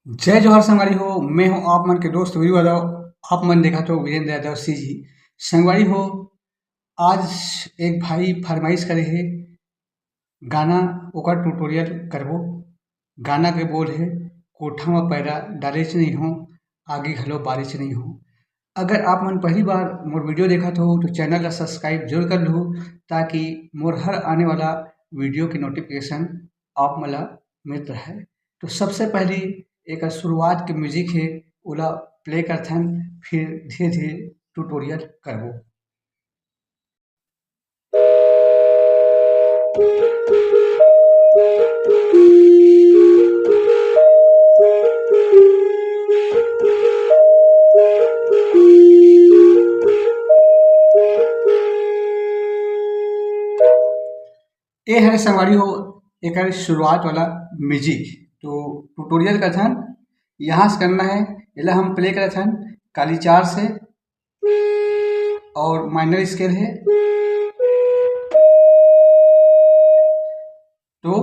जय जवाहर संगवारी हो। मैं हूँ आप मन के दोस्त वीरू यादव। आप मन देखा तो वीरेंद्र यादव सी जी संगवारी हो। आज एक भाई फरमाइश करे है गाना ओकर ट्यूटोरियल करबो। गाना के बोल है कोठा में पैरा डालेच नहीं हो, आगे घलो बारिश नहीं हो। अगर आप मन पहली बार मोर वीडियो देखत हो तो चैनल ला सब्सक्राइब जरूर कर लूँ, ताकि मोर हर आने वाला वीडियो की नोटिफिकेशन आप मला मिलत रहे। तो सबसे पहली एक शुरुआत के म्यूजिक है ओला प्ले करथन, फिर धीरे धीरे ट्यूटोरियल करबो। ये है संगवारी हो एक शुरुआत वाला म्यूजिक। तो ट्यूटोरियल का थन यहाँ से करना है। इला हम प्ले करे थन काली चार से और माइनर स्केल है। तो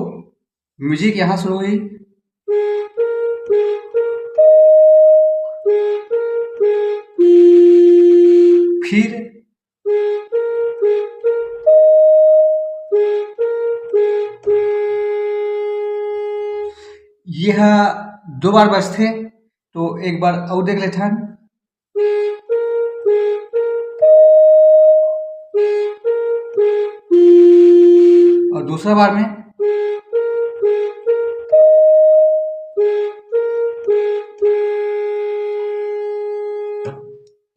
म्यूजिक यहाँ शुरू हुई, फिर यह दो बार बजते। तो एक बार और देख लेते हैं। और दूसरा बार में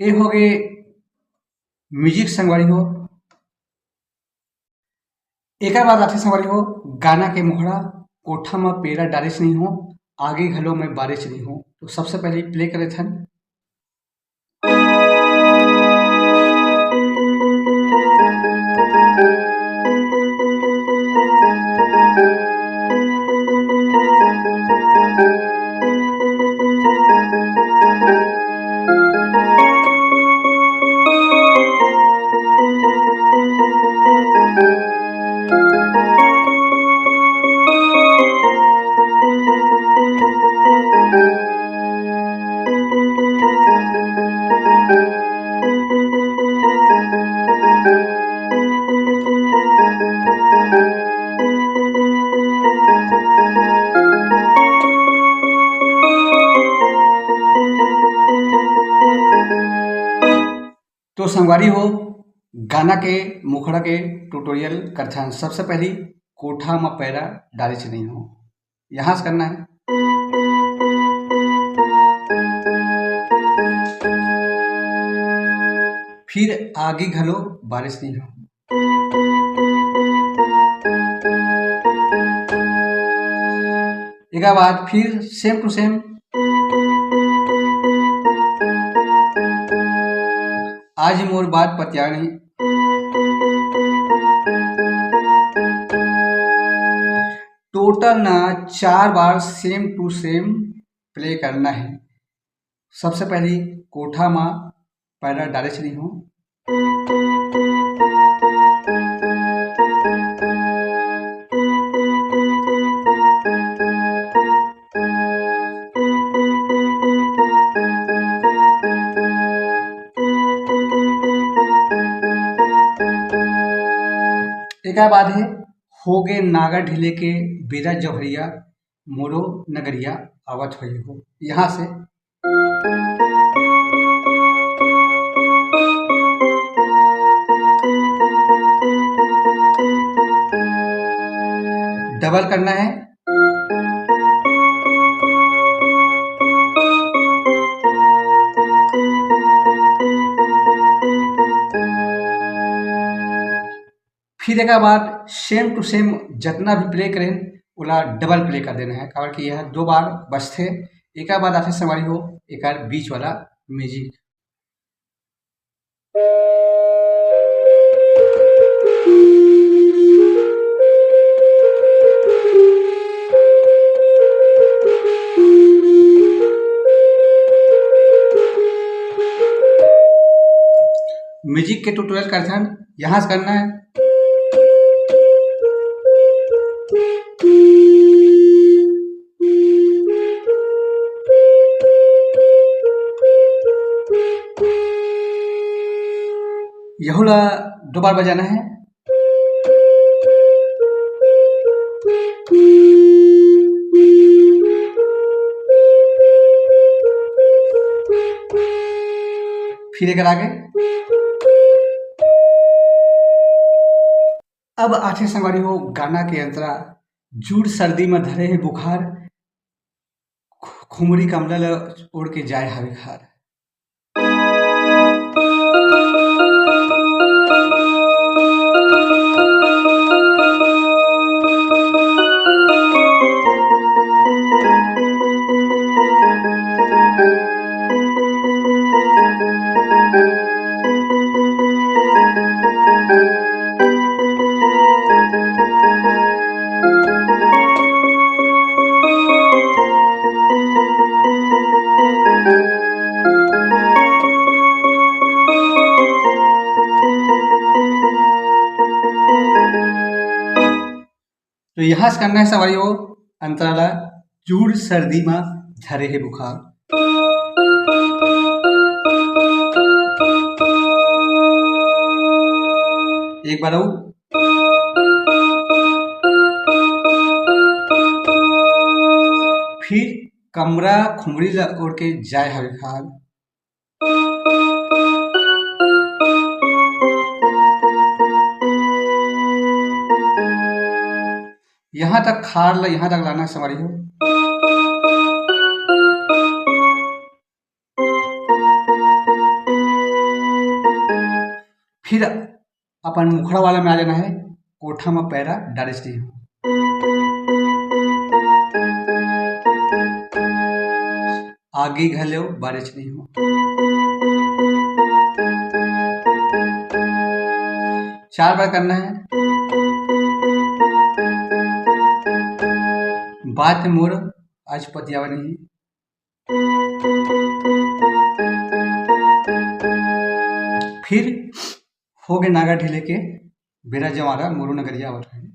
ये हो गए म्यूजिक संगवारी हो। एक बात आती संगवारी हो गाना के मुखड़ा कोठा में पेरा डारिश नहीं हो, आगे घलो में बारिश नहीं हो। तो सबसे पहले प्ले करे थे। तो संगवारी हो गाना के मुखड़ा के ट्यूटोरियल करथन। सबसे पहली कोठा में पैरा डारिच नहीं हो, यहाँ से करना है। फिर आगे घलो बारिश नहीं हो। एक बाद फिर सेम टू सेम आज मोर बात पतिया नहीं। टोटल ना 4 बार सेम टू सेम प्ले करना है। सबसे पहली कोठा में पैरा डाले नहीं हो। एक बात है हो गे नागा ढीले के बेरा जौहरिया मोरो नगरिया आवत हुई हो। यहाँ से डबल करना है। फिर एक बाद सेम टू सेम जितना भी प्ले करें उला डबल प्ले कर देना है, कारण कि यह 2 बार बजते। एक बाद आते संगवारी हो एक बीच वाला म्यूजिक। म्यूजिक के ट्यूटोरियल करथन, यहाँ से करना है। यहू ला 2 बार बजाना है। फिर एक आगे। अब आठे संगवारी हो गाना के अंतरा जुड़ सर्दी में धरे है बुखार, खुमरी कमला ल ओढ़ के जाए हवे खार। तो यहाँ से करना है सवारी हो अंतराला जुड़ सर्दी में धरे है बुखार। एक बार और। फिर कमरा खुमरी ला ओढ़ के जाए हवे खार। यहाँ तक खार ला यहाँ तक लाना है सवारी हो। फिर अपन मुखड़ा वाला में आ जाना है, कोठा में पैरा डाले से हो। आगे घलो बारिश नहीं हो। 4 बार करना है। बात मोर आज पतियावा नहीं। फिर हो गए नागा ढीले के बेरा जवारा मोरू नगरिया आवत है।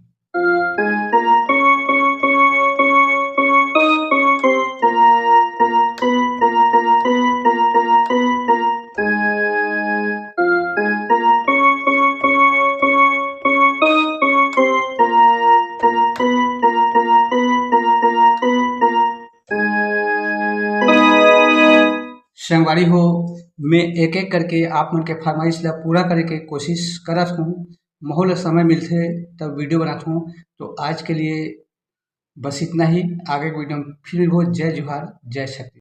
संगवारी हो मैं एक एक करके आप मन के फरमाइश ला पूरा करे के कोशिश करत हूँ। मोहल समय मिलते तब वीडियो बनाता हूँ। तो आज के लिए बस इतना ही। आगे वीडियो में फिर हो। जय जोहार, जय शक्ति।